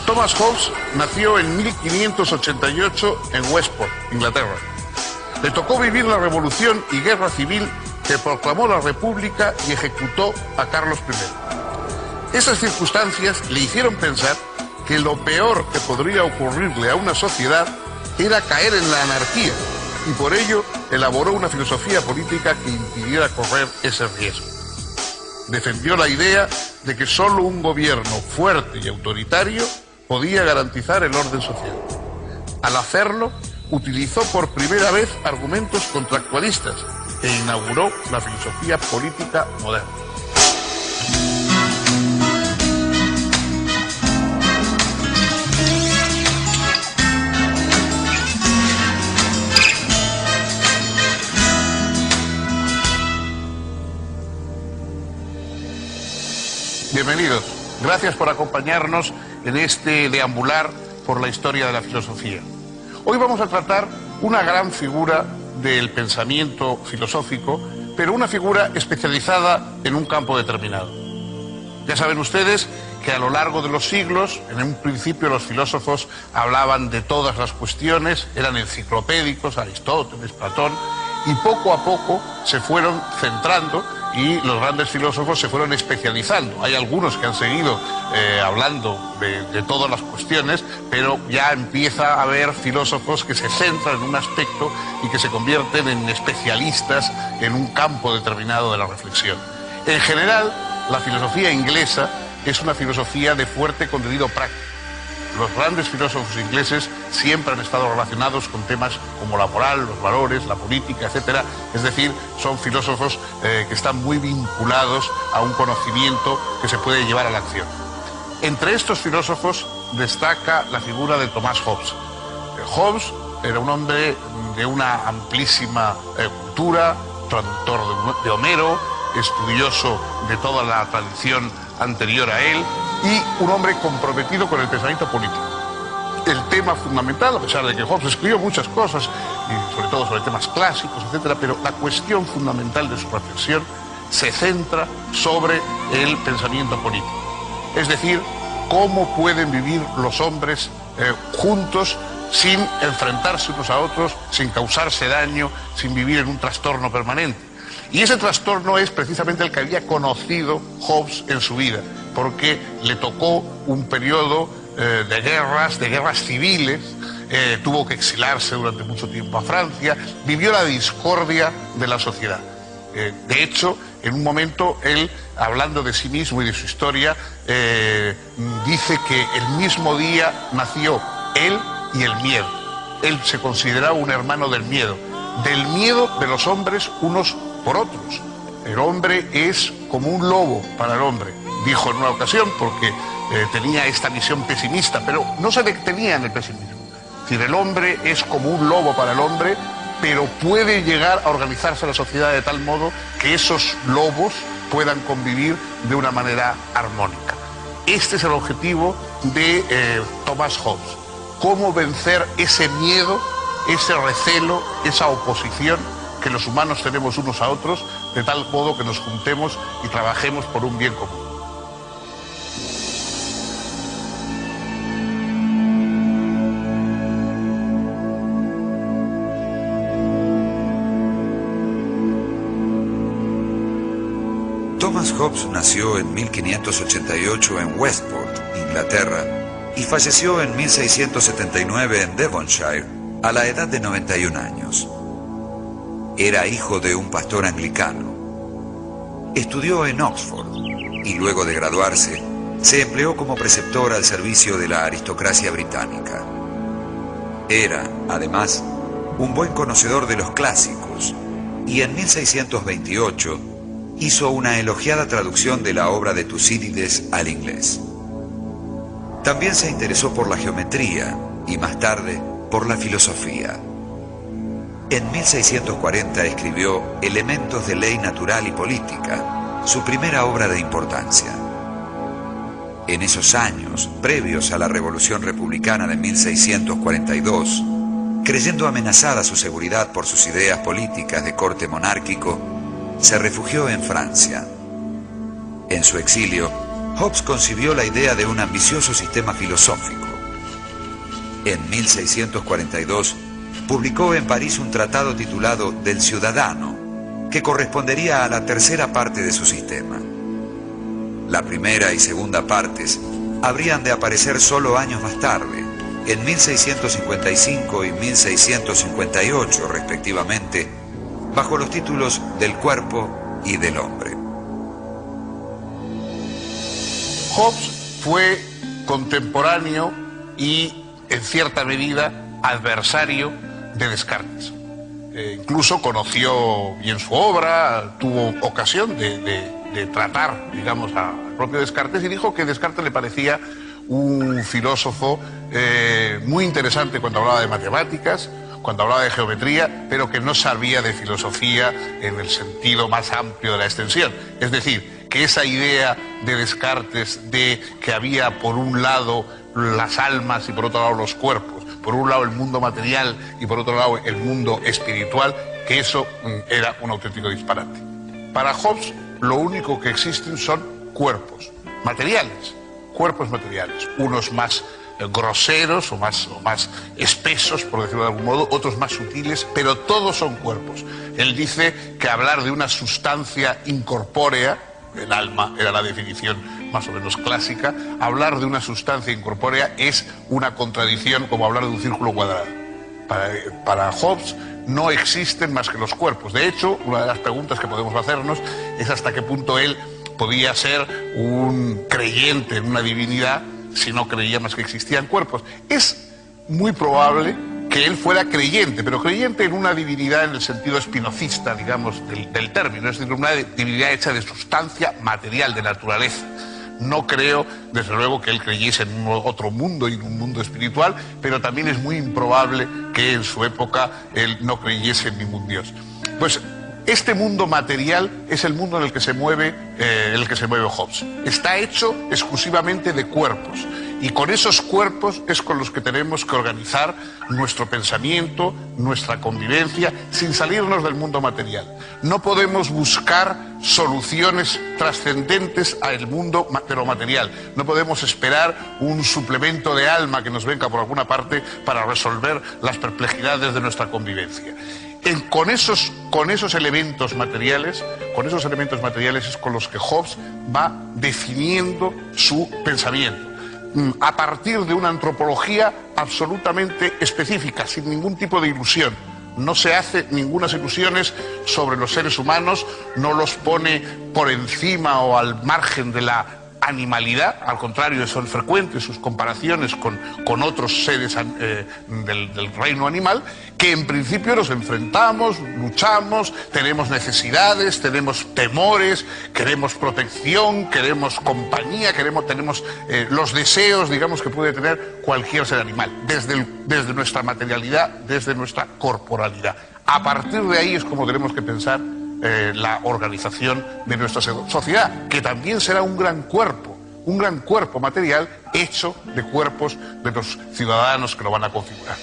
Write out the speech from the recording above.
Thomas Hobbes nació en 1588 en Westport, Inglaterra. Le tocó vivir la revolución y guerra civil que proclamó la República y ejecutó a Carlos I. Esas circunstancias le hicieron pensar que lo peor que podría ocurrirle a una sociedad era caer en la anarquía, y por ello elaboró una filosofía política que impidiera correr ese riesgo. Defendió la idea de que solo un gobierno fuerte y autoritario podía garantizar el orden social. Al hacerlo, utilizó por primera vez argumentos contractualistas e inauguró la filosofía política moderna. Bienvenidos. Gracias por acompañarnos en este deambular por la historia de la filosofía. Hoy vamos a tratar una gran figura del pensamiento filosófico, pero una figura especializada en un campo determinado. Ya saben ustedes que a lo largo de los siglos, en un principio los filósofos hablaban de todas las cuestiones, eran enciclopédicos, Aristóteles, Platón, y poco a poco se fueron centrando y los grandes filósofos se fueron especializando. Hay algunos que han seguido hablando de todas las cuestiones, pero ya empieza a haber filósofos que se centran en un aspecto y que se convierten en especialistas en un campo determinado de la reflexión. En general, la filosofía inglesa es una filosofía de fuerte contenido práctico. Los grandes filósofos ingleses siempre han estado relacionados con temas como la moral, los valores, la política, etc. Es decir, son filósofos que están muy vinculados a un conocimiento que se puede llevar a la acción. Entre estos filósofos destaca la figura de Thomas Hobbes. Hobbes era un hombre de una amplísima cultura, traductor de Homero, estudioso de toda la tradición anterior a él, y un hombre comprometido con el pensamiento político. El tema fundamental, a pesar de que Hobbes escribió muchas cosas, y sobre todo sobre temas clásicos, etc., pero la cuestión fundamental de su reflexión se centra sobre el pensamiento político. Es decir, cómo pueden vivir los hombres juntos sin enfrentarse unos a otros, sin causarse daño, sin vivir en un trastorno permanente. Y ese trastorno es precisamente el que había conocido Hobbes en su vida, porque le tocó un periodo de guerras civiles, tuvo que exilarse durante mucho tiempo a Francia, vivió la discordia de la sociedad. De hecho, en un momento él, hablando de sí mismo y de su historia, dice que el mismo día nació él y el miedo. Él se consideraba un hermano del miedo de los hombres unos por otros. El hombre es como un lobo para el hombre, dijo en una ocasión, porque tenía esta visión pesimista, pero no se detenía en el pesimismo. Es decir, el hombre es como un lobo para el hombre, pero puede llegar a organizarse la sociedad de tal modo que esos lobos puedan convivir de una manera armónica. Este es el objetivo de Thomas Hobbes. Cómo vencer ese miedo, ese recelo, esa oposición que los humanos tenemos unos a otros, de tal modo que nos juntemos y trabajemos por un bien común. Thomas Hobbes nació en 1588 en Westport, Inglaterra, y falleció en 1679 en Devonshire, a la edad de 91 años. Era hijo de un pastor anglicano. Estudió en Oxford y luego de graduarse se empleó como preceptor al servicio de la aristocracia británica. Era, además, un buen conocedor de los clásicos y en 1628 hizo una elogiada traducción de la obra de Tucídides al inglés. También se interesó por la geometría y más tarde por la filosofía. En 1640 escribió Elementos de Ley Natural y Política, su primera obra de importancia. En esos años, previos a la Revolución Republicana de 1642, creyendo amenazada su seguridad por sus ideas políticas de corte monárquico, se refugió en Francia. En su exilio, Hobbes concibió la idea de un ambicioso sistema filosófico. En 1642, publicó en París un tratado titulado Del Ciudadano, que correspondería a la tercera parte de su sistema. La primera y segunda partes habrían de aparecer solo años más tarde, en 1655 y 1658 respectivamente, bajo los títulos Del Cuerpo y del Hombre. Hobbes fue contemporáneo y, en cierta medida, adversario de Descartes. Incluso conoció bien su obra, tuvo ocasión de tratar, digamos, al propio Descartes, y dijo que Descartes le parecía un filósofo muy interesante cuando hablaba de matemáticas, cuando hablaba de geometría, pero que no sabía de filosofía en el sentido más amplio de la extensión. Es decir, que esa idea de Descartes de que había por un lado las almas y por otro lado los cuerpos, por un lado el mundo material y por otro lado el mundo espiritual, que eso era un auténtico disparate. Para Hobbes lo único que existen son cuerpos materiales, unos más groseros o más espesos, por decirlo de algún modo, otros más sutiles, pero todos son cuerpos. Él dice que hablar de una sustancia incorpórea, el alma era la definición más o menos clásica, hablar de una sustancia incorpórea es una contradicción como hablar de un círculo cuadrado. Para Hobbes no existen más que los cuerpos. De hecho, una de las preguntas que podemos hacernos es hasta qué punto él podía ser un creyente en una divinidad si no creía más que existían cuerpos. Es muy probable que él fuera creyente, pero creyente en una divinidad en el sentido spinozista, digamos, del término, es decir, una divinidad hecha de sustancia material, de naturaleza. No creo, desde luego, que él creyese en otro mundo y en un mundo espiritual, pero también es muy improbable que en su época él no creyese en ningún dios. Pues este mundo material es el mundo en el que se mueve Hobbes. Está hecho exclusivamente de cuerpos. Y con esos cuerpos es con los que tenemos que organizar nuestro pensamiento, nuestra convivencia, sin salirnos del mundo material. No podemos buscar soluciones trascendentes al mundo de lo material. No podemos esperar un suplemento de alma que nos venga por alguna parte para resolver las perplejidades de nuestra convivencia. Con esos elementos materiales es con los que Hobbes va definiendo su pensamiento, a partir de una antropología absolutamente específica, sin ningún tipo de ilusión. No se hace ninguna ilusiones sobre los seres humanos, no los pone por encima o al margen de la animalidad, al contrario, son frecuentes sus comparaciones con otros seres del reino animal, que en principio nos enfrentamos, luchamos, tenemos necesidades, tenemos temores, queremos protección, queremos compañía, tenemos los deseos, digamos, que puede tener cualquier ser animal, desde nuestra materialidad, desde nuestra corporalidad. A partir de ahí es como tenemos que pensar la organización de nuestra sociedad, que también será un gran cuerpo material hecho de cuerpos de los ciudadanos que lo van a configurar.